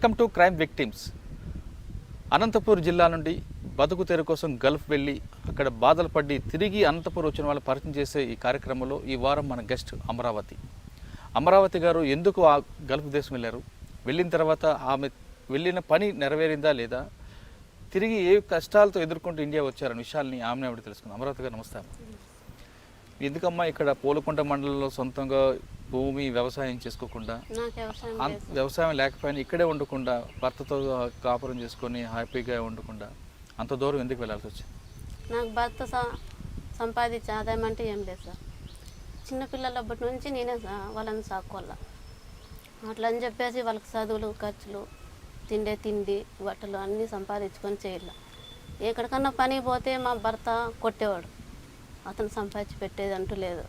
Welcome to crime victims. Anantapur జిల్లా నుండి బతుకు తెరు కోసం గల్ఫ్ వెళ్ళి అక్కడ బాధలు పడి తిరిగి అనంతపూర్ వచ్చిన వాళ్ళు పరిచయం చేసే ఈ కార్యక్రమంలో ఈ వారం మన గెస్ట్ అమరావతి గారు ఎందుకు ఆ గల్ఫ్ దేశం వెళ్ళారు, వెళ్ళిన తర్వాత ఆమె వెళ్ళిన పని నెరవేరిందా లేదా, తిరిగి ఏ కష్టాలతో ఎదుర్కొంటూ ఇండియా వచ్చారన్న విషయాల్ని ఆమెను ఆవిడ తెలుసుకుందాం. అమరావతి గారు నమస్తే. ఎందుకమ్మా ఇక్కడ పోలకుంట మండలంలో సొంతంగా భూమి వ్యవసాయం చేసుకోకుండా, వ్యవసాయం లేకపోయినా ఇక్కడే ఉండకుండా భర్తతో కాపురం చేసుకొని హ్యాపీగా ఉండకుండా అంత దూరం ఎందుకు వెళ్ళాల్సి వచ్చింది? నాకు భర్త సంపాదించే ఆదాయం అంటే ఏం లేదు సార్. చిన్నపిల్లలప్పటి నుంచి నేనే వాళ్ళని సాక్కోవాలా. అట్లా అని చెప్పేసి వాళ్ళకి చదువులు ఖర్చులు తిండి బట్టలు అన్నీ సంపాదించుకొని చేయాలి. ఎక్కడికన్నా పని పోతే మా భర్త కొట్టేవాడు, అతను సంపాదించి పెట్టేది అంటూ లేదు.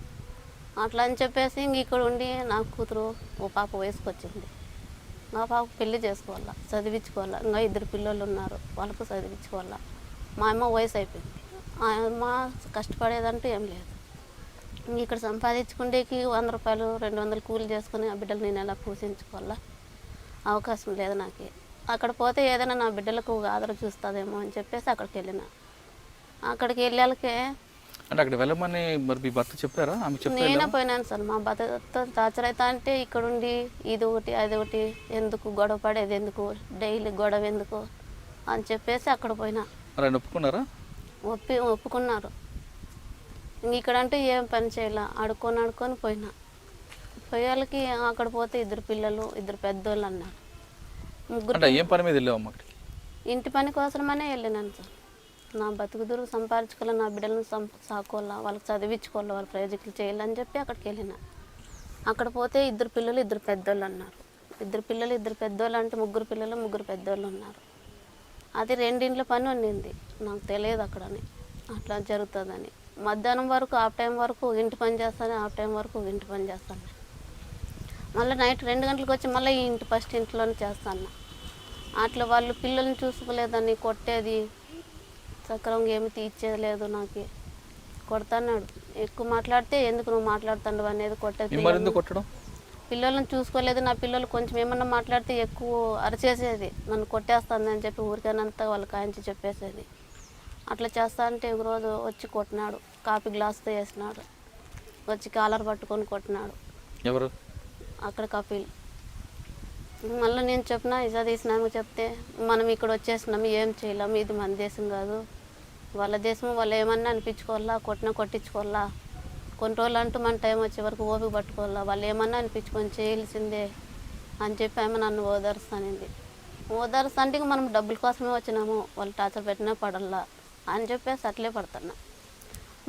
అట్లా అని చెప్పేసి ఇంక ఇక్కడ ఉండి నా కూతురు ఓ పాప వయసుకు వచ్చింది. నా పాప పెళ్లి చేసుకోవాలా, చదివించుకోవాలా. ఇంకా 2 పిల్లలు ఉన్నారు, వాళ్ళకు చదివించుకోవాలా. మా అమ్మ వయసు అయిపోయింది, ఆ అమ్మ కష్టపడేదంటూ ఏం లేదు. ఇంక ఇక్కడ సంపాదించుకుంటేకి 100 రూపాయలు 200 కూలి చేసుకుని ఆ బిడ్డలు నేను ఎలా పోషించుకోవాలా, అవకాశం లేదు నాకు. అక్కడ పోతే ఏదైనా నా బిడ్డలకు ఆదర చూస్తుందేమో అని చెప్పేసి అక్కడికి వెళ్ళిన. అక్కడికి వెళ్ళాకే అంటే అక్కడ వెళ్ళమని మరి మీ భర్త చెప్పారా? నేనే పోయినాను సార్. మా భర్త టార్చర్ అవుతా అంటే ఇక్కడ ఉండి ఇది ఒకటి అది ఒకటి ఎందుకు గొడవ పడేది, ఎందుకు డైలీ గొడవ ఎందుకు అని చెప్పేసి అక్కడ పోయినా. ఒప్పుకున్నారా? ఒప్పుకున్నారు. ఇక్కడంటే ఏం పని చేయాల, ఆడుకొని పోయినా. పోయేళ్ళకి అక్కడ పోతే 2 పిల్లలు 2 పెద్దోళ్ళు అన్నారు. 3 ఏం పని మీద వెళ్ళావు? ఇంటి పని కోసమనే వెళ్ళినాను సార్. నా బతుకుదురు సంపాదించుకోవాలి, నా బిడ్డలను సాకోవాలా, వాళ్ళకి చదివించుకోవాలి, వాళ్ళ ప్రాజెక్టులు చేయాలని చెప్పి అక్కడికి వెళ్ళిన. అక్కడ పోతే 2 పిల్లలు 2 పెద్దోళ్ళు అన్నారు. 2 పిల్లలు 2 పెద్దోళ్ళు అంటే 3 పిల్లలు 3 పెద్దోళ్ళు ఉన్నారు. అది 2 ఇండ్ల పని ఉండింది, నాకు తెలియదు అక్కడని అట్లా జరుగుతుందని. మధ్యాహ్నం వరకు హాఫ్ టైం వరకు ఇంటి పని చేస్తాను, హాఫ్ టైం వరకు ఇంటి పని చేస్తాను. మళ్ళీ నైట్ 2 గంటలకు వచ్చి మళ్ళీ ఈ ఫస్ట్ ఇంట్లోనే చేస్తాను. అట్లా వాళ్ళు పిల్లల్ని చూసుకోలేదని కొట్టేది, సక్రమంగా ఏమి తీర్చేది లేదు. నాకు కొడతాన్నాడు. ఎక్కువ మాట్లాడితే ఎందుకు నువ్వు మాట్లాడుతాడు అనేది కొట్టేది. పిల్లలను చూసుకోలేదు. నా పిల్లలు కొంచెం ఏమన్నా మాట్లాడితే ఎక్కువ అరిచేసేది, నన్ను కొట్టేస్తుంది అని చెప్పి ఊరికేనంతా వాళ్ళకి కాయించి చెప్పేసేది. అట్లా చేస్తా అంటే ఒకరోజు వచ్చి కొట్టినాడు, కాఫీ గ్లాస్తో వేసినాడు, వచ్చి కాలర్ పట్టుకొని కొట్టినాడు. ఎవరు? అక్కడ కపిల్. మళ్ళీ నేను చెప్పిన ఇజా తీసినాము చెప్తే, మనం ఇక్కడ వచ్చేసినాము ఏం చేయలేము, ఇది మన దేశం కాదు, వాళ్ళ దేశం, వాళ్ళు ఏమన్నా అనిపించుకోవాలా, కొట్టించుకోవాలా, కొన్ని రోజులు అంటూ మన టైం వచ్చే వరకు ఓపిక పట్టుకోవాలా, వాళ్ళు ఏమన్నా అనిపించుకొని చేయాల్సిందే అని చెప్పి ఆమె నన్ను ఓదారుస్తానింది. ఓదారుస్తాంటే మనం డబ్బుల కోసమే వచ్చినాము, వాళ్ళు టార్చర్ పెట్టినా పడల్లా అని చెప్పేసి అట్లే పడుతున్నా.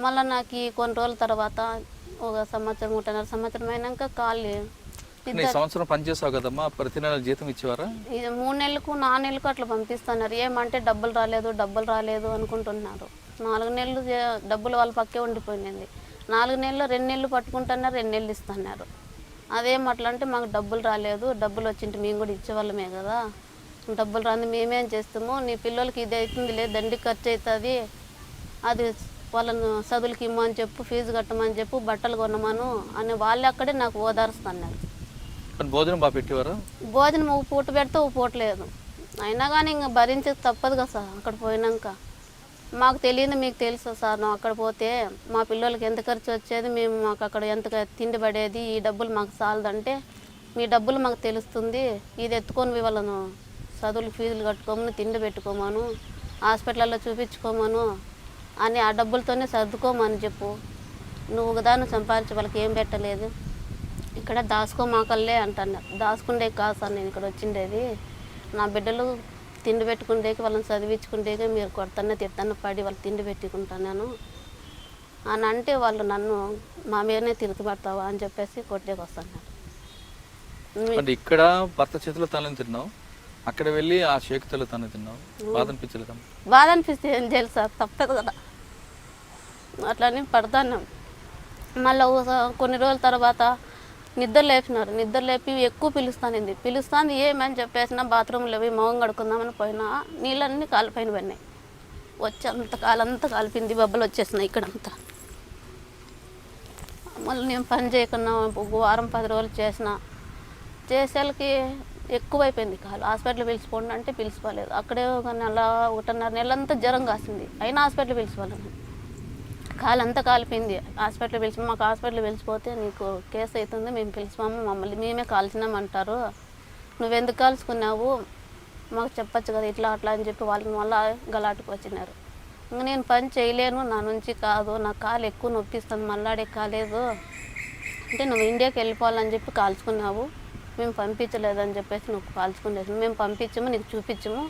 మళ్ళీ నాకు కొన్ని రోజుల తర్వాత 1 సంవత్సరం 1.5 సంవత్సరం అయినాక కాళ్ళు సంవత్సరం పనిచేసావు కదమ్మా, ప్రతి నెల జీతం ఇచ్చేవారా? 3 నెలలకు 4 నెలలకు అట్లా పంపిస్తున్నారు. ఏమంటే డబ్బులు రాలేదు అనుకుంటున్నారు. 4 నెలలు డబ్బులు వాళ్ళ పక్కే ఉండిపోయింది. 4 నెలలు 2 నెలలు పట్టుకుంటున్నారు, 2 నెలలు ఇస్తున్నారు. అదేం అట్లా అంటే మాకు డబ్బులు రాలేదు, డబ్బులు వచ్చింటే మేము కూడా ఇచ్చేవాళ్ళమే కదా, డబ్బులు రాని మేమేం చేస్తాము, నీ పిల్లలకి ఇది అవుతుంది లేదు, దండి ఖర్చు అవుతుంది, అది వాళ్ళను చదువులకి ఇమ్మని చెప్పు, ఫీజు కట్టమని చెప్పు, బట్టలు కొనమను అని వాళ్ళు అక్కడే నాకు ఓదారుస్తున్నారు. భోజనం బాగా పెట్టేవారు? భోజనం 1 పూట పెడితే 1 పూట లేదు. అయినా కానీ ఇంకా భరించేది తప్పదు కదా సార్. అక్కడ పోయినాక మాకు తెలియదు, మీకు తెలుసా సార్, నువ్వు అక్కడ పోతే మా పిల్లలకి ఎంత ఖర్చు వచ్చేది, మాకు అక్కడ ఎంత తిండి పడేది, ఈ డబ్బులు మాకు చాలదంటే, మీ డబ్బులు మాకు తెలుస్తుంది, ఇది ఎత్తుకొని వాళ్ళను చదువులు ఫీజులు కట్టుకోమను, తిండి పెట్టుకోమను, హాస్పిటల్లో చూపించుకోమను అని ఆ డబ్బులతోనే సర్దుకోమని చెప్పు, నువ్వు ఒకదాన్ని సంపాదించి వాళ్ళకి ఏం పెట్టలేదు, ఇక్కడ దాచుకోమాకల్లే అంటున్నారు. దాచుకుండే కాదు సార్ నేను ఇక్కడ వచ్చిండేది, నా బిడ్డలు తిండి పెట్టుకుండేకి, వాళ్ళని చదివించుకుంటేకి మీరు కొడతన్నా తిడతన్నా పడి వాళ్ళు తిండి పెట్టుకుంటున్నాను అని అంటే, వాళ్ళు నన్ను మా మీదనే తిరుగుపడతావా అని చెప్పేసి కొట్టేకి వస్తున్నారు. ఇక్కడ భర్త చేతిలో తనని తిన్నావు, అక్కడ వెళ్ళి ఆ చేతిలో తను తిన్నావు, బాధ అనిపించలేదు? బాధ అనిపిస్తే ఏం చేయాలి సార్, తప్పదు కదా. అట్లని పడతాను. మళ్ళీ కొన్ని రోజుల తర్వాత నిద్ర లేపి ఎక్కువ పిలుస్తాను ఏమని చెప్పేసిన, బాత్రూంలో పోయి మొహం కడుక్కుందామని పోయినా నీళ్ళన్నీ కాలిపైన పడినాయి. వచ్చి కాలంతా కాలిపింది, బొబ్బలు వచ్చేసినాయి ఇక్కడంతా. మళ్ళీ నేను పని చేయకున్నా 1 వారం 10 రోజులు చేసేళ్ళకి ఎక్కువైపోయింది కాలు. హాస్పిటల్ పిలిచిపోండి అంటే పిలిచిపోలేదు. అక్కడే ఒక నెల 1.5 నెలంతా జ్వరం కాసింది, అయినా హాస్పిటల్ పిలిచిపోలేదు. కాలు అంతా కాలిపోయింది. హాస్పిటల్ మాకు హాస్పిటల్ పిలిచిపోతే నీకు కేసు అవుతుంది, మేము పిలిచిపోము, మమ్మల్ని మేమే కాల్చినామంటారు, నువ్వెందుకు కాల్చుకున్నావు, మాకు చెప్పచ్చు కదా ఇట్లా అట్లా అని చెప్పి వాళ్ళని మళ్ళీ గలాటుకు వచ్చినారు. ఇంక నేను పని చేయలేను, నా నుంచి కాదు, నా కాలు ఎక్కువ నొప్పిస్తుంది, మళ్ళాడే కాలేదు అంటే నువ్వు ఇండియాకి వెళ్ళిపోవాలని చెప్పి కాల్చుకున్నావు, మేము పంపించలేదని చెప్పేసి నువ్వు కాల్చుకునేది, మేము పంపించము, నీకు చూపించము,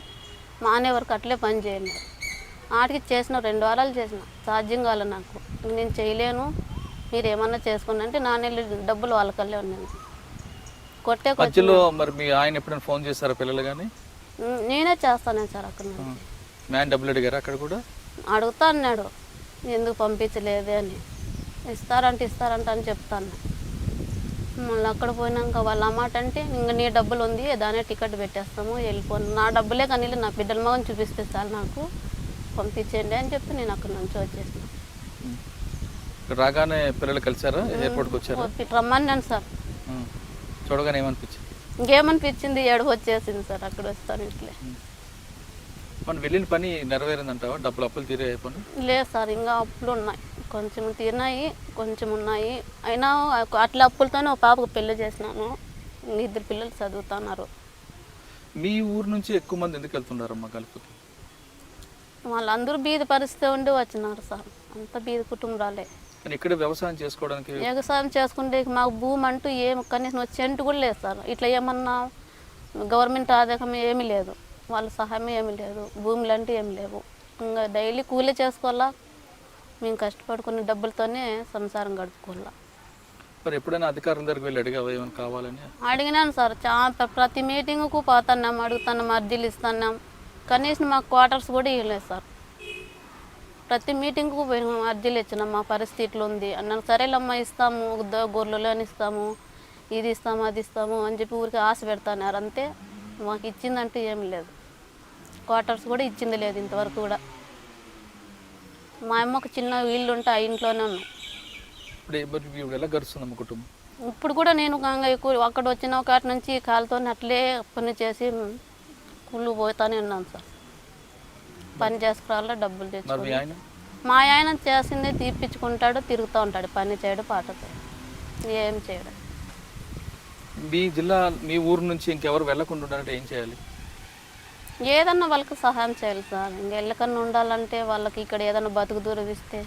మానే వరకు అట్లే పని చేయలేదు. ఆడికి చేసిన 2 వారాలు చేసిన, సాధ్యం కాలే నాకు, నేను చేయలేను, మీరు ఏమన్నా చేసుకోండి అంటే నాన్నెళ్ళి డబ్బులు వాళ్ళకల్లే ఉన్నాను. మధ్యలో మరి మీ ఆయన ఎప్పుడైనా ఫోన్ చేస్తారా పిల్లలు కానీ? నేనే చేస్తాను సార్. అక్కడ మ్యాన్ డబ్బులు అడిగారు అక్కడ కూడా? అడుగుతా అన్నాడు, ఎందుకు పంపించలేదే అని. ఇస్తారంట అని చెప్తాను. మళ్ళీ అక్కడ పోయినాక వాళ్ళ అమ్మాట అంటే ఇంక నీ డబ్బులు ఉంది దానే టికెట్ పెట్టేస్తాము వెళ్ళిపోను, నా డబ్బులే కానీ నా బిడ్డల మగని చూపిస్తే సార్ నాకు పంపించండి అని చెప్పి నేను అక్కడ నుంచి వచ్చేసిన. రాగానే పిల్లలు కలిసారా? ఎయిర్పోర్ట్కి వచ్చారా? రమ్మన్నాను సార్. చూడగానే ఏమనిపించింది? ఇంకేమనిపించింది, ఏడుపు వచ్చేసింది సార్. అక్కడ వస్తాను ఇట్లే. మనం వెళ్ళిన పని నెరవేరిందంటావా? డబ్బులు అప్పులు తీరే పని? లేదు సార్, ఇంకా అప్పులు ఉన్నాయి, కొంచెం తీరినాయి, కొంచెం ఉన్నాయి. అయినా అట్లా అప్పులతోనే ఒక పాపకు పెళ్లి చేసినాను, 2 పిల్లలు చదువుతున్నారు. మీ ఊరు నుంచి ఎక్కువ మంది ఎందుకు వెళ్తున్నారమ్మా గల్ఫ్కి? వాళ్ళందరూ బీది పరిస్థితి ఉండి వచ్చినారు సార్, అంత బీది కుటుంబాలే. ఇక్కడ వ్యవసాయం చేసుకోవడానికి, వ్యవసాయం చేసుకుంటే మాకు భూమి అంటూ ఏమి కనీసం సెంటు కూడా లేదు సార్. ఇట్లా ఏమన్నా గవర్నమెంట్ ఆదాయం ఏమీ లేదు, వాళ్ళ సహాయం ఏమీ లేదు, భూములు అంటూ ఏమి లేవు. ఇంకా డైలీ కూలీ చేసుకోవాలా, మేము కష్టపడుకునే డబ్బులతోనే సంసారం గడుపుకోవాలా. మరి ఎప్పుడైనా అధికారుల దగ్గరికి వెళ్ళి అడిగావా ఏమైనా కావాలని? అడిగినాను సార్, చాలా ప్రతి మీటింగ్కు పోతున్నాం, అడుగుతున్నాం, అర్జీలు ఇస్తున్నాం, కనీసం మాకు క్వార్టర్స్ కూడా ఇవ్వలేదు సార్. ప్రతి మీటింగ్కు పోయినాం, అర్జీలు ఇచ్చినాం, మా పరిస్థితి ఇట్లా ఉంది అన్నాను. సరేలమ్మా ఇస్తాము, గొర్రెలు అని ఇస్తాము, ఇది ఇస్తాము, అది ఇస్తాము అని చెప్పి ఊరికి ఆశ పెడతాన్నారు అంతే. మాకు ఇచ్చిందంటూ ఏమి లేదు, క్వార్టర్స్ కూడా ఇచ్చింది లేదు ఇంతవరకు కూడా. మా అమ్మకు చిన్న ఇల్లు ఉంటే ఆ ఇంట్లోనే ఉన్నాం. ఇప్పుడు ఎలా గడుస్తుందమ్మ కుటుంబం? ఇప్పుడు కూడా నేను ఎక్కువ అక్కడ వచ్చిన ఒకటి నుంచి కాలుతో అట్లే పని చేసి కూలి పోతానే ఉన్నాను సార్. పని చేసుకురావాలా, డబ్బులు తెచ్చుకోవాలి. మా ఆయన చేసిందే తీర్పించుకుంటాడు, తిరుగుతూ ఉంటాడు, పని చేయడు, పాటతో ఏం చేయడు. మీ జిల్లా, మీ ఊరు నుంచి ఇంకెవరు వెళ్ళకుండా ఉండాలంటే ఏం చేయాలి? ఏదన్నా వాళ్ళకి సహాయం చేయాలి సార్. ఇంక వెళ్ళకన్నా ఉండాలంటే వాళ్ళకి ఇక్కడ ఏదన్నా బతుకు దూరం ఇస్తే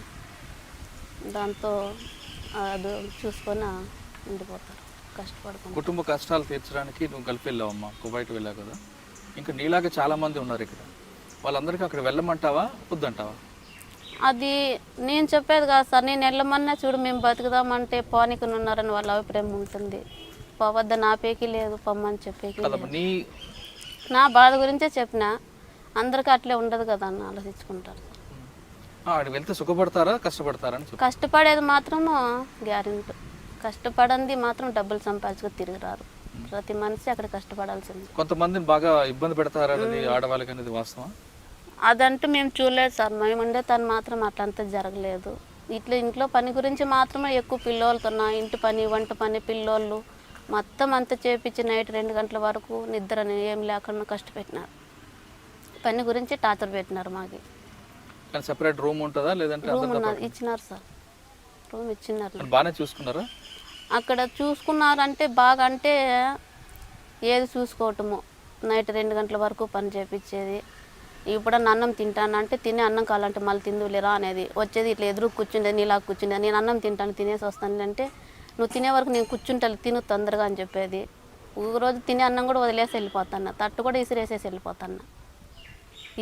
దాంతో అది చూసుకొని ఉండిపోతారు, కష్టపడుతుంది. కుటుంబ కష్టాలు తీర్చడానికి నువ్వు గల్ఫ్ వెళ్ళావమ్మా, కువైట్ వెళ్ళావు కదా, ఇంకా నీలాగా చాలామంది ఉన్నారు ఇక్కడ, వాళ్ళందరికీ అక్కడ వెళ్ళమంటావా వద్దంటావా? అది నేను చెప్పేది కాదు సార్. నేను వెళ్ళమన్నా చూడు మేము బతుకుదామంటే పోనీకి ఉన్నారని వాళ్ళ అభిప్రాయం ఉంటుంది. పోవద్దని ఆపేకి లేదు, పొమ్మని చెప్పేకి లేదు. నా బాధ గురించే చెప్పిన, అందరికీ అట్లే ఉండదు కదా అని ఆలోచించుకుంటారు. వెళ్తే సుఖపడతారా కష్టపడతారా? కష్టపడేది మాత్రం గ్యారెంటీ, కష్టపడంది మాత్రం డబ్బులు సంపాదించుకు తిరిగి రారు. ప్రతి మనిషి అక్కడ కష్టపడాల్సింది. కొంతమందిని బాగా ఇబ్బంది పెడతారనేది ఆడవాళ్ళకి అనేది వాస్తవం? అదంటూ మేము చూడలేదు సార్. మేము ఉండే తను మాత్రం అట్లంతా జరగలేదు. ఇట్లా ఇంట్లో పని గురించి మాత్రమే ఎక్కువ పిల్లోళ్ళతో, ఇంటి పని, వంట పని, పిల్లోళ్ళు మొత్తం అంతా చేపించి నైట్ 2 గంటల వరకు నిద్ర ఏం లేకుండా కష్టపెట్టినారు. పని గురించి టార్చర్ పెట్టినారు. మాకు సెపరేట్ రూమ్ ఉంటుందా లేదంటే? రూమ్ ఉన్నది, ఇచ్చినారు సార్, రూమ్ ఇచ్చినారు. బాగానే చూసుకున్నారా? అక్కడ చూసుకున్నారంటే బాగా, అంటే ఏది చూసుకోవటము, నైట్ 2 గంటల వరకు పని చేపించేది. ఇప్పుడన్నా అన్నం తింటానంటే తినే అన్నం కావాలంటే మళ్ళీ తిందులేరా అనేది వచ్చేది. ఇట్లా ఎదురు కూర్చుండే, నీలా కూర్చుండే, నేను అన్నం తింటాను తినేసి వస్తాను అంటే నువ్వు తినే వరకు నేను కూర్చుంటాను, తిను తొందరగా అని చెప్పేది. ఒక రోజు తినే అన్నం కూడా వదిలేసి వెళ్ళిపోతాను, తట్టు కూడా ఇసిరేసేసి వెళ్ళిపోతాను,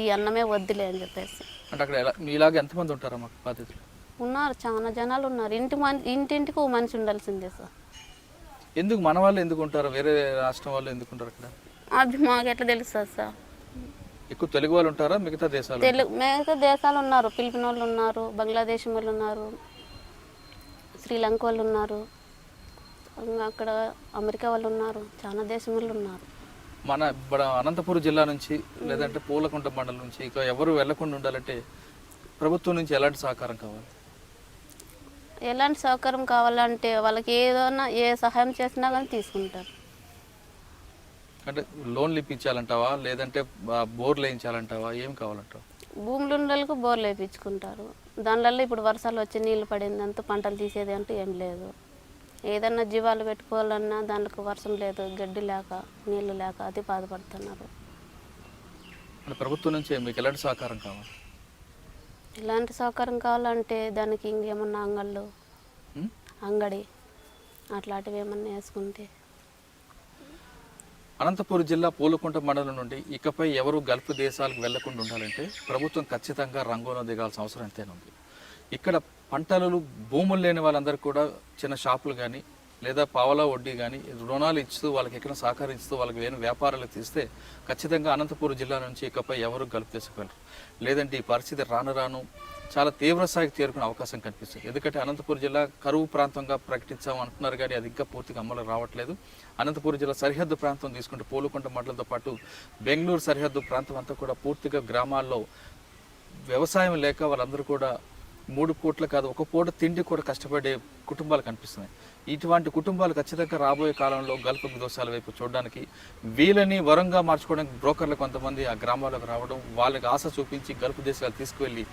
ఈ అన్నమే వద్దులే అని చెప్పేసి. అంటే అక్కడ మీలాగా ఎంతమంది ఉంటారా మాకు బాధితులు? ఉన్నారు, చాలా జనాలు ఉన్నారు. ఇంటింటికి ఒక మనిషి ఉండాల్సిందే సార్. ఎందుకు మన వాళ్ళు ఎందుకు ఉంటారు, వేరే రాష్ట్రం వాళ్ళు ఎందుకు ఉంటారు అక్కడ? అది మాకు ఎట్లా తెలుస్తుంది సార్? ఎక్కువ తెలుగు వాళ్ళు ఉంటారా మిగతా దేశాలు? మిగతా దేశాలు ఉన్నారు, ఫిలిపిన్ వాళ్ళు ఉన్నారు, బంగ్లాదేశ్ వాళ్ళు ఉన్నారు, శ్రీలంక వాళ్ళు ఉన్నారు, అక్కడ అమెరికా వాళ్ళు ఉన్నారు, చాలా దేశం వాళ్ళు ఉన్నారు. మన అనంతపురం జిల్లా నుంచి లేదంటే పూలకుంట మండలం నుంచి ఇక ఎవరు వెళ్లకుండా ఉండాలంటే ప్రభుత్వం నుంచి ఎలాంటి సహకారం కావాలి? ఎలాంటి సహకారం కావాలంటే వాళ్ళకి ఏదైనా ఏ సహాయం చేసినా కానీ తీసుకుంటారు. అంటే లోన్లు ఇప్పించాలంటావా లేదంటే బోర్లు వేయించాలంటావా, ఏం కావాలంటావా? భూములు ఉండలకు బోర్లు వేయించుకుంటారు. దానివల్ల ఇప్పుడు వర్షాలు వచ్చి నీళ్లు పడిందంతా పంటలు తీసేది అంటూ ఏం లేదు. ఏదన్నా జీవాలు పెట్టుకోవాలన్నా దానికి వర్షం లేదు, గడ్డి లేక నీళ్లు లేక అది బాధపడుతున్నారు. అంటే ప్రభుత్వం నుంచి మీకు ఎలాంటి సహకారం కావాలి? ఇలాంటి సౌకర్యం కావాలంటే దానికి ఇంకేమన్నా అంగడి అట్లాంటివి ఏమన్నా వేసుకుంటే. అనంతపురం జిల్లా పూలకుంట మండలం నుండి ఇకపై ఎవరు గల్ఫ్ దేశాలకు వెళ్లకుండా ఉండాలంటే ప్రభుత్వం ఖచ్చితంగా రంగంలో దిగాల్సిన అవసరం ఎంతైనా ఉంది. ఇక్కడ పంటలు భూములు లేని వాళ్ళందరూ కూడా చిన్న షాపులు కానీ లేదా పావలా వడ్డీ కానీ రుణాలు ఇస్తూ వాళ్ళకి ఎక్కడ సహకరిస్తూ వాళ్ళకి వేరే వ్యాపారాలు తీస్తే ఖచ్చితంగా అనంతపురం జిల్లా నుంచి ఇకపై ఎవరు గల్ఫ్ దేశకు వెళ్ళరు. లేదంటే ఈ పరిస్థితి రాను రాను చాలా తీవ్ర స్థాయికి చేరుకునే అవకాశం కనిపిస్తుంది. ఎందుకంటే అనంతపురం జిల్లా కరువు ప్రాంతంగా ప్రకటించాము అంటున్నారు కానీ అది ఇంకా పూర్తిగా అమలు రావట్లేదు. అనంతపురం జిల్లా సరిహద్దు ప్రాంతం తీసుకుంటే పూలకుంట మండలంతో పాటు బెంగళూరు సరిహద్దు ప్రాంతం అంతా కూడా పూర్తిగా గ్రామాల్లో వ్యవసాయం లేక వాళ్ళందరూ కూడా 3 పూట్ల కాదు 1 పూట తిండి కూడా కష్టపడే కుటుంబాలు కనిపిస్తున్నాయి. ఇటువంటి కుటుంబాలు ఖచ్చితంగా రాబోయే కాలంలో గల్ఫ్ విదేశాల వైపు చూడడానికి వీళ్ళని వరంగా మార్చుకోవడానికి బ్రోకర్లు కొంతమంది ఆ గ్రామాలకు రావడం, వాళ్ళకి ఆశ చూపించి గల్ఫ్ దేశాలు తీసుకువెళ్ళి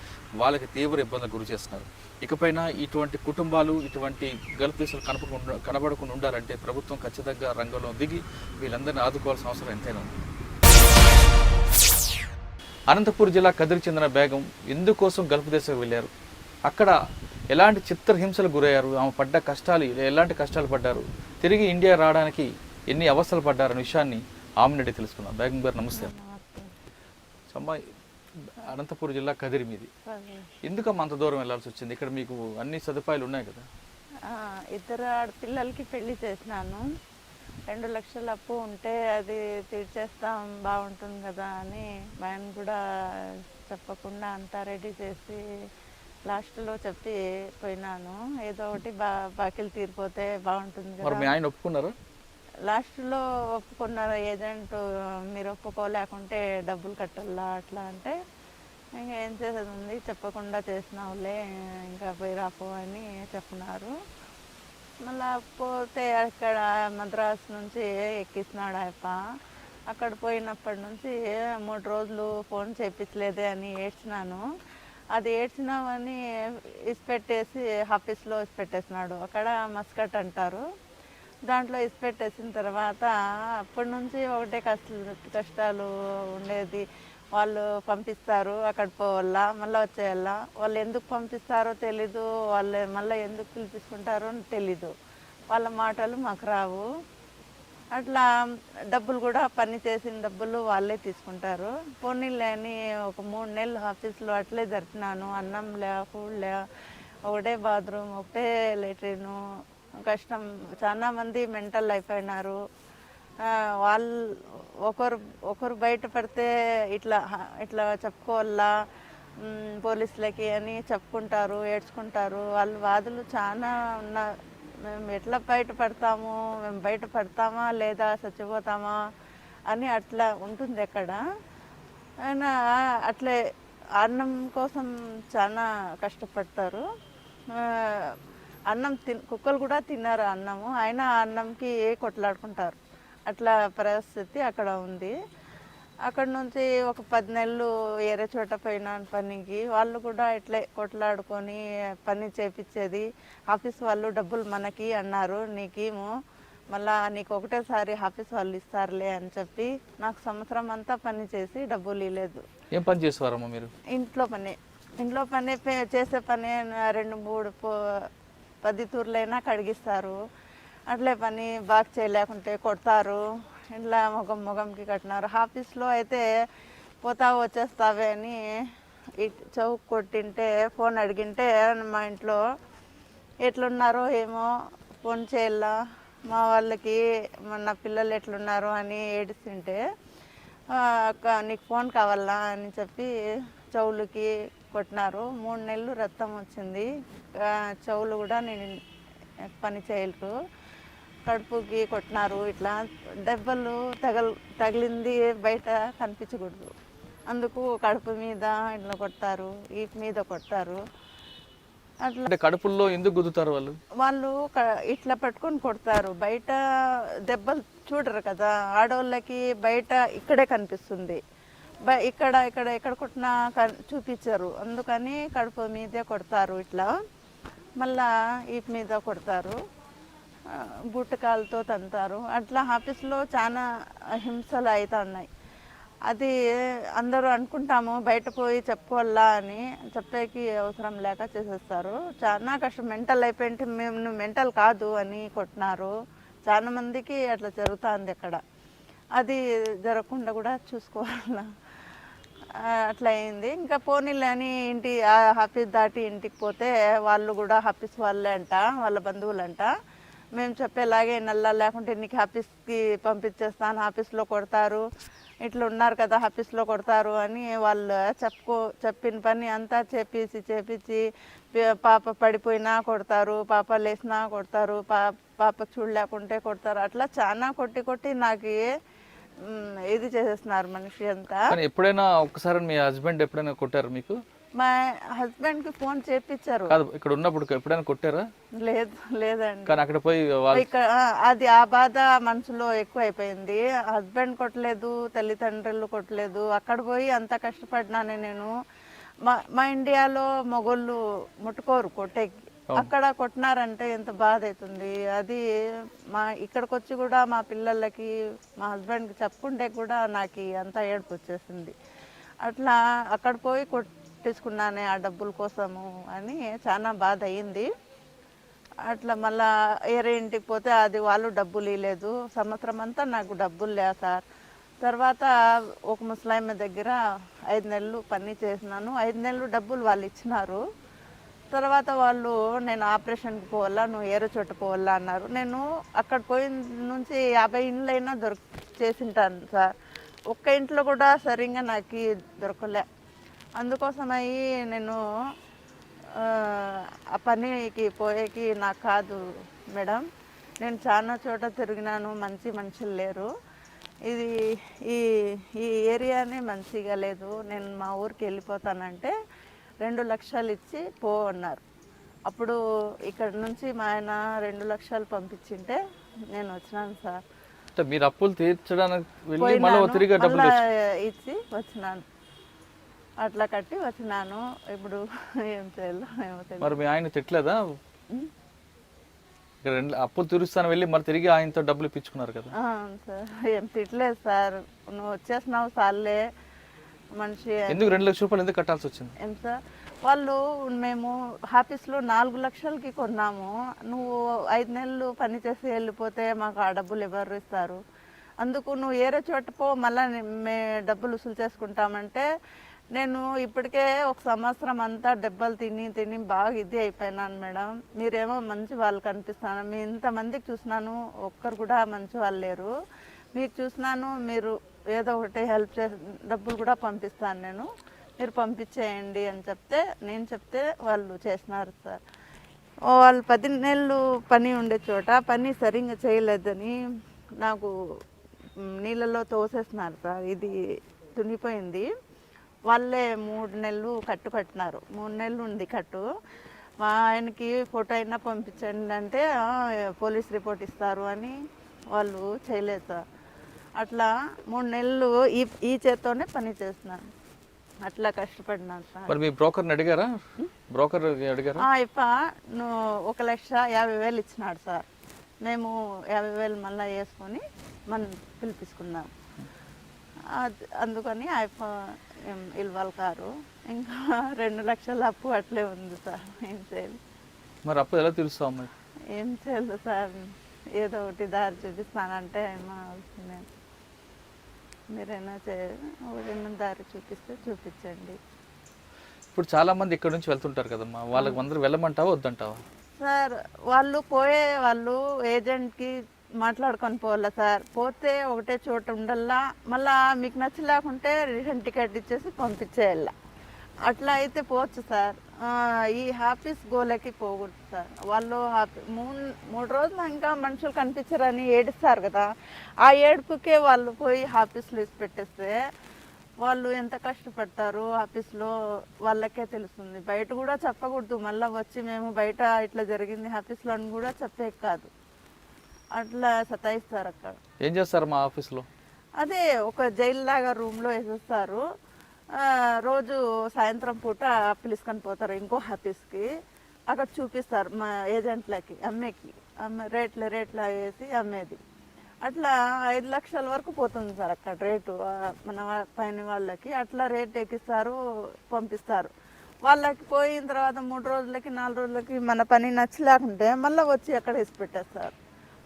వాళ్ళకి తీవ్ర ఇబ్బందులకు గురి చేస్తున్నారు. ఇకపైన ఇటువంటి కుటుంబాలు ఇటువంటి గల్ఫ్ దేశాలు కనబడకుండా ఉండాలంటే ప్రభుత్వం ఖచ్చితంగా రంగంలో దిగి వీళ్ళందరినీ ఆదుకోవాల్సిన అవసరం ఎంతైనా ఉంది. అనంతపురం జిల్లా కదిరికి చెందిన బేగం ఎందుకోసం గల్ఫ్ దేశాలకు వెళ్ళారు, అక్కడ ఎలాంటి చిత్రహింసలకు గురయ్యారు, ఆమె పడ్డ కష్టాలు ఎలాంటి కష్టాలు పడ్డారు, తిరిగి ఇండియా రావడానికి ఎన్ని అవస్థలు పడ్డారనే విషయాన్ని ఆమె నుండి తెలుసుకుందాం. బేగం గారు నమస్తే. అమ్మాయి అనంతపురం జిల్లా కదిరి మీది, ఎందుకమ్మా అంత దూరం వెళ్ళాల్సి వచ్చింది? ఇక్కడ మీకు అన్ని సదుపాయాలు ఉన్నాయి కదా? 2 ఆడపిల్లలకి పెళ్లి చేసినాను. 2 లక్షల అప్పు ఉంటే అది తీర్చేస్తాం బాగుంటుంది కదా అని ఆయన కూడా చెప్పకుండా అంతా రెడీ చేసి లాస్ట్లో చెప్పి పోయినాను. ఏదో ఒకటి బాకీలు తీరిపోతే బాగుంటుంది కదా. మీ ఆయన ఒప్పుకున్నారా? లాస్ట్లో ఒప్పుకున్నారు. ఏజెంట్ మీరు ఒప్పుకోలేకుంటే డబ్బులు కట్టాలా అట్లా అంటే ఇంకా ఏం చేసేది ఉంది, చెప్పకుండా చేసినావులే ఇంకా పోయి రాపో అని చెప్పినారు. మళ్ళీ పోతే అక్కడ మద్రాసు నుంచి ఎక్కిస్తున్నాడు ఆయప్ప. అక్కడ పోయినప్పటి నుంచి 3 రోజులు ఫోన్ చేయించలేదే అని ఏడ్చినాను. అది ఏడ్చినామని ఇసిపెట్టేసి ఆఫీస్లో ఇసిపెట్టేసినాడు. అక్కడ మస్కట్ అంటారు, దాంట్లో ఇసిపెట్టేసిన తర్వాత అప్పటి నుంచి ఒకటే కష్టాలు ఉండేది. వాళ్ళు పంపిస్తారు, అక్కడ పోవాలా, మళ్ళీ వచ్చేయాలా. వాళ్ళు ఎందుకు పంపిస్తారో తెలీదు, వాళ్ళు మళ్ళీ ఎందుకు పిలిపించుకుంటారో తెలీదు. వాళ్ళ మాటలు మాకు రావు. అట్లా డబ్బులు కూడా పని చేసిన డబ్బులు వాళ్ళే తీసుకుంటారు. పోనీలే అని ఒక 3 నెలలు ఆఫీస్లో అట్లే జరిపినాను. అన్నం లే, ఫుడ్ లే, ఒకటే బాత్రూమ్, ఒకటే లెట్రిను. కష్టం. చాలా మంది మెంటల్ అయిపోయినారు. వాళ్ళు ఒకరు బయట పడితే ఇట్లా చెప్పుకోవాలా పోలీసులకి అని చెప్పుకుంటారు, ఏడ్చుకుంటారు. వాళ్ళు వాదులు చాలా ఉన్నారు. మేము ఎట్లా బయటపడతాము, మేము బయటపడతామా లేదా చచ్చిపోతామా అని అట్లా ఉంటుంది అక్కడ. ఆయన అట్లే అన్నం కోసం చాలా కష్టపడతారు. అన్నం కుక్కలు కూడా తిన్నారు అన్నము, అయినా అన్నంకి కొట్లాడుకుంటారు. అట్లా పరిస్థితి అక్కడ ఉంది. అక్కడ నుంచి ఒక 10 నెలలు వేరే చోట పోయినాను పనికి. వాళ్ళు కూడా ఇట్లే కొట్లాడుకొని పని చేపించేది. ఆఫీస్ వాళ్ళు డబ్బులు మనకి అన్నారు, నీకేమో మళ్ళా నీకు ఒకటేసారి ఆఫీస్ వాళ్ళు ఇస్తారులే అని చెప్పి నాకు సంవత్సరం అంతా పని చేసి డబ్బులు ఇవ్వలేదు. ఏం పని చేసేవారమ్మా మీరు? ఇంట్లో పని చేసే పని 2-3 10 తూర్లైనా కడిగిస్తారు. అట్లే పని బాగా చేయలేకుంటే కొడతారు. ఇట్లా ముఖంకి కట్టినారు. ఆఫీస్లో అయితే పోతావు వచ్చేస్తావే అని చౌక్ కొట్టింటే ఫోన్ అడిగింటే మా ఇంట్లో ఎట్లున్నారో ఏమో ఫోన్ చేయాలా, మా వాళ్ళకి నా పిల్లలు ఎట్లున్నారు అని ఏడుస్తుంటే నీకు ఫోన్ కావాలా అని చెప్పి చెవులకి కొట్టినారు. 3 నెలలు రక్తం వచ్చింది. చెవులు కూడా నేను పని చేయలేరు. కడుపుకి కొట్టినారు. ఇట్లా దెబ్బలు తగిలింది బయట కనిపించకూడదు, అందుకు కడుపు మీద ఇట్లా కొడతారు, వీపు మీద కొడతారు. అట్లా అంటే కడుపుల్లో ఎందుకు గుద్దుతారు వాళ్ళు? వాళ్ళు ఇట్లా పట్టుకొని కొడతారు. బయట దెబ్బలు చూడరు కదా, ఆడవాళ్ళకి బయట ఇక్కడే కనిపిస్తుంది. ఇక్కడ ఇక్కడ ఎక్కడ కొట్టినా చూపించరు, అందుకని కడుపు మీదే కొడతారు. ఇట్లా మళ్ళా వీటి మీద కొడతారు, బుట్టకాలతో తంతారు. అట్లా ఆఫీస్లో చాలా హింసలు అవుతున్నాయి. అది అందరూ అనుకుంటాము బయట పోయి చెప్పుకోవాలా అని, చెప్పేకి అవసరం లేక చేసేస్తారు. చాలా కష్టం, మెంటల్ అయిపోయింటే మేము నువ్వు మెంటల్ కాదు అని కొట్టినారు. చాలా మందికి అట్లా జరుగుతుంది అక్కడ. అది జరగకుండా కూడా చూసుకోవాలా, అట్లా అయింది. ఇంకా పోనీలే అని ఆఫీస్ దాటి ఇంటికి పోతే వాళ్ళు కూడా ఆఫీస్ వాళ్ళే అంట, వాళ్ళ బంధువులంట. మేము చెప్పేలాగే నల్లా లేకుంటే నీకు ఆఫీస్కి పంపించేస్తాను, ఆఫీస్లో కొడతారు, ఇట్లా ఉన్నారు కదా ఆఫీస్లో కొడతారు అని వాళ్ళు చెప్పిన పని అంతా చేపించి పాప పడిపోయినా కొడతారు, పాప లేచినా కొడతారు, పాప చూడలేకుంటే కొడతారు. అట్లా చాలా కొట్టి నాకు ఇది చేసేస్తున్నారు మనిషి అంతా. ఎప్పుడైనా ఒక్కసారి మీ హస్బెండ్ ఎప్పుడైనా కొట్టారు మీకు? మా హస్బెండ్కి ఫోన్ చేపించారు. కాదు, ఇక్కడ ఉన్నప్పుడు ఎప్పుడైనా కొట్టారా? లేదండి. కానీ అక్కడ పోయి ఇక్కడ అది ఆ బాధ మనసులో ఎక్కువ అయిపోయింది. హస్బెండ్ కొట్టలేదు, తల్లిదండ్రులు కొట్టలేదు, అక్కడ పోయి అంత కష్టపడినానే నేను. మా ఇండియాలో మగోళ్ళు ముట్టుకోరు కొట్టేకి, అక్కడ కొట్టినారంటే ఎంత బాధ అవుతుంది. అది ఇక్కడికి వచ్చి కూడా మా పిల్లలకి మా హస్బెండ్కి చెప్పుకుంటే కూడా నాకు అంత ఏడుపు వచ్చేసింది. అట్లా అక్కడ పోయి కొట్టించుకున్నానే ఆ డబ్బుల కోసము అని చాలా బాధ అయ్యింది. అట్లా మళ్ళా వేరే ఇంటికి పోతే అది వాళ్ళు డబ్బులు ఇవ్వలేదు, సంవత్సరం అంతా నాకు డబ్బులు లేదు సార్. తర్వాత ఒక ముసలాయమ్మ దగ్గర 5 నెలలు పని చేసినాను, 5 నెలలు డబ్బులు వాళ్ళు ఇచ్చినారు. తర్వాత వాళ్ళు నేను ఆపరేషన్కి పోవాలా, నువ్వు ఏరే చోట పోవాలా అన్నారు. నేను అక్కడ పోయిన నుంచి 50 ఇండ్లైనా చేసింటాను సార్, ఒక్క ఇంట్లో కూడా సరిగ్గా నాకు దొరకలే. అందుకోసమయ్యి నేను ఆ పనికి పోయేకి నాకు కాదు మేడం. నేను చాలా చోట తిరిగినాను, మంచి మనుషులు లేరు, ఈ ఏరియానే మంచిగా లేదు, నేను మా ఊరికి వెళ్ళిపోతానంటే 2 లక్షలు ఇచ్చి పో అన్నారు. అప్పుడు ఇక్కడ నుంచి మా ఆయన 2 లక్షలు పంపించింటే నేను వచ్చినాను సార్. మీరు అప్పులు తీర్చడానికి ఇచ్చి వచ్చినాను, అట్లా కట్టి వచ్చినాను. ఇప్పుడు ఏం చేయాలో ఏమో తెలియదు. మరి మీ ఆయన తిట్టలేదా? ఇక్కడ అప్పులు తీరుస్తాను వెళ్ళి మరి తిరిగి ఆయనతో డబ్బులు ఇప్పించుకున్నారు కదా? సార్ ఏం తిట్టలేదు సార్, నువ్వు వచ్చేసినావు సార్లే మనిషి. ఎందుకు 2 లక్షల రూపాయలు ఎందుకు కట్టాల్సి వచ్చింది? ఏం సార్, వాళ్ళు మేము ఆఫీస్లో 4 లక్షలకి కొన్నాము, నువ్వు 5 నెలలు పని చేసి వెళ్ళిపోతే మాకు ఆ డబ్బులు ఎవరు ఇస్తారు? అందుకు నువ్వు ఏరే చోట పో, మళ్ళీ డబ్బులు వసూలు చేసుకుంటామంటే నేను ఇప్పటికే 1 సంవత్సరం అంతా దెబ్బలు తిని బాగా ఇది అయిపోయినాను మేడం. మీరేమో మంచి వాళ్ళు కనిపిస్తాను, మీ ఇంతమందికి చూసినాను, ఒక్కరు కూడా మంచి వాళ్ళు లేరు. మీకు చూసినాను, మీరు ఏదో ఒకటి హెల్ప్ డబ్బులు కూడా పంపిస్తాను నేను, మీరు పంపించేయండి అని నేను చెప్తే వాళ్ళు చేసినారు సార్. వాళ్ళు 10 నెలలు పని ఉండే చోట పని సరిగ్గా చేయలేదని నాకు నీళ్ళలో తోసేస్తున్నారు సార్. ఇది తునిపోయింది. వాళ్ళే 3 నెలలు కట్టినారు, 3 నెలలు ఉంది కట్టు. మా ఆయనకి ఫోటో అయినా పంపించండి అంటే పోలీస్ రిపోర్ట్ ఇస్తారు అని వాళ్ళు చేయలేదు సార్. అట్లా 3 నెలలు ఈ చేత్తోనే పని చేస్తున్నాను, అట్లా కష్టపడినాను సార్. మరి మీ బ్రోకర్ని అడిగారా? బ్రోకర్ అడిగారా? నువ్వు 1,50,000 ఇచ్చినాడు సార్. మేము 50,000 మళ్ళీ వేసుకొని మనం పిలిపించుకున్నాం. అందుకని ఇల్వాల్ కారు ఇంకా 2 లక్షల అప్పు అట్లే ఉంది సార్. ఏం చేయాలి మరి? అప్పు ఎలా తెలుస్తాం? ఏం చేయాలి సార్, ఏదో ఒకటి దారి చూపిస్తానంటే మీరైనా ఏమైనా దారి చూపిస్తే చూపించండి. ఇప్పుడు చాలా మంది ఇక్కడ నుంచి వెళ్తుంటారు కదమ్మా, వాళ్ళకి అందరూ వెళ్ళమంటావా వద్దంటావా? సార్ వాళ్ళు ఏజెంట్కి మాట్లాడుకొని పోవాలా సార్. పోతే ఒకటే చోట ఉండల్లా, మళ్ళా మీకు నచ్చలేకుంటే రిటర్న్ టికెట్ ఇచ్చేసి పంపించేయాల. అట్లా అయితే పోవచ్చు సార్. ఈ ఆఫీస్ గోలకి పోకూడదు సార్. వాళ్ళు 3 రోజులు ఇంకా మనుషులు కనిపించరని ఏడుస్తారు కదా, ఆ ఏడుపుకే వాళ్ళు పోయి ఆఫీస్లో ఇసి పెట్టేస్తే వాళ్ళు ఎంత కష్టపడతారు ఆఫీస్లో వాళ్ళకే తెలుస్తుంది. బయట కూడా చెప్పకూడదు, మళ్ళీ వచ్చి మేము బయట ఇట్లా జరిగింది ఆఫీస్లో అని కూడా చెప్పే కాదు, అట్లా సతాయిస్తారు అక్కడ. ఏం చేస్తారు మా ఆఫీస్లో? అదే ఒక జైలు లాగా రూమ్లో వేసేస్తారు. రోజు సాయంత్రం పూట పిలుచుకొని పోతారు ఇంకో ఆఫీస్కి, అక్కడ చూపిస్తారు మా ఏజెంట్లకి అమ్మే రేట్ల వేసి అమ్మేది. అట్లా 5 లక్షల వరకు పోతుంది సార్ అక్కడ రేటు మన పైన వాళ్ళకి. అట్లా రేట్ ఎక్కిస్తారు, పంపిస్తారు. వాళ్ళకి పోయిన తర్వాత 3 రోజులకి 4 రోజులకి మన పని నచ్చలేకుంటే మళ్ళీ వచ్చి అక్కడ వేసి పెట్టేస్తారు.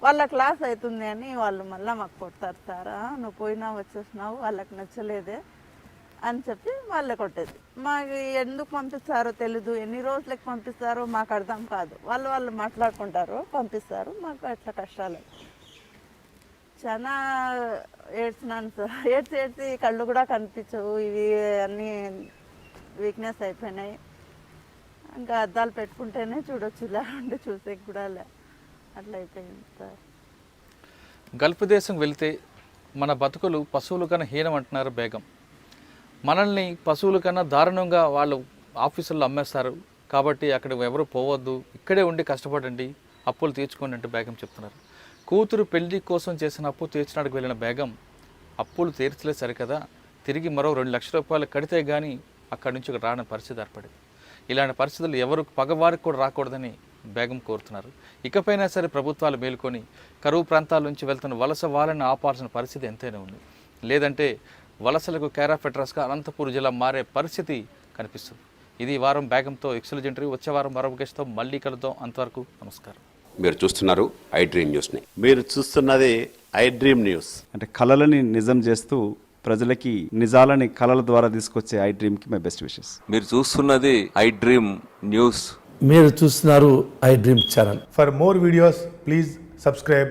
వాళ్ళకి లాస్ అవుతుంది అని వాళ్ళు మళ్ళీ మాకు కొడతారు. సార్ నువ్వు పోయినా వచ్చేసినావు, వాళ్ళకి నచ్చలేదే అని చెప్పి వాళ్ళే కొట్టేది. మాకు ఎందుకు పంపిస్తారో తెలీదు, ఎన్ని రోజులకి పంపిస్తారో మాకు అర్థం కాదు. వాళ్ళు మాట్లాడుకుంటారు, పంపిస్తారు. మాకు అట్లా కష్టాలు చాలా ఏడ్చినాను సార్. ఏడ్చి కళ్ళు కూడా కనిపించవు, ఇవి అన్నీ వీక్నెస్ అయిపోయినాయి. ఇంకా అద్దాలు పెట్టుకుంటేనే చూడొచ్చు, లేకుంటే చూసే కూడా అట్లా అయిపోయింది సార్. గల్ఫ్ దేశం వెళ్తే మన బతుకులు పశువుల కన్నా హీనం అంటున్నారు బేగం. మనల్ని పశువుల కన్నా దారుణంగా వాళ్ళు ఆఫీసుల్లో అమ్మేస్తారు, కాబట్టి అక్కడ ఎవరు పోవద్దు, ఇక్కడే ఉండి కష్టపడండి, అప్పులు తీర్చుకోండి అంటే బేగం చెప్తున్నారు. కూతురు పెళ్లి కోసం చేసిన అప్పు తీర్చడానికి వెళ్ళిన బేగం అప్పులు తీర్చలేదు సరికదా, తిరిగి మరో 2 లక్షల రూపాయలు కడితే కానీ అక్కడి నుంచి రాని పరిస్థితి ఏర్పడింది. ఇలాంటి పరిస్థితులు ఎవరు పగవారికి కూడా రాకూడదని బేగం కోరుతున్నారు. ఇకపైనా సరే ప్రభుత్వాలు మేలుకొని కరువు ప్రాంతాల నుంచి వెళ్తున్న వలస వాళ్ళని ఆపాల్సిన పరిస్థితి ఎంతైనా ఉంది. లేదంటే వలసలకు కేర్ ఆఫ్ అడ్రస్గా అనంతపూర్ జిల్లా మారే పరిస్థితి కనిపిస్తుంది. ఇది ఈ వారం బేగంతో ఎక్సలెంట్ ఇంటర్వ్యూ. వచ్చే వారం మరో గెస్ట్తో మళ్ళీ కలుద్దాం. అంతవరకు నమస్కారం. మీరు చూస్తున్నారు ఐ డ్రీమ్ న్యూస్ని. మీరు చూస్తున్నది ఐ డ్రీమ్ న్యూస్. అంటే కళలని నిజం చేస్తూ ప్రజలకి నిజాలని కళల ద్వారా తీసుకొచ్చే ఐ డ్రీమ్కి మై బెస్ట్ విషెస్. మీరు చూస్తున్నది ఐ డ్రీమ్ న్యూస్. మీరు చూస్తున్నారు I dream channel. For more videos, please subscribe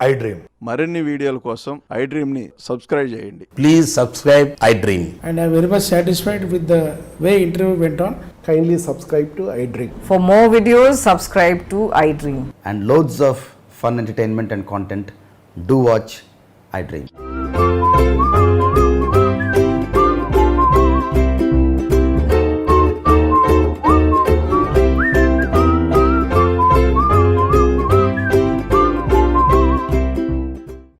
I Dream. మరిన్ని వీడియోల కోసం ఐ డ్రీమ్ని సబ్స్క్రైబ్ చేయండి. Please subscribe I dream. And I'm very much satisfied with the way interview went on. Kindly subscribe to I Dream. For more videos, subscribe to iDream. And loads of fun entertainment and content. Do watch I Dream.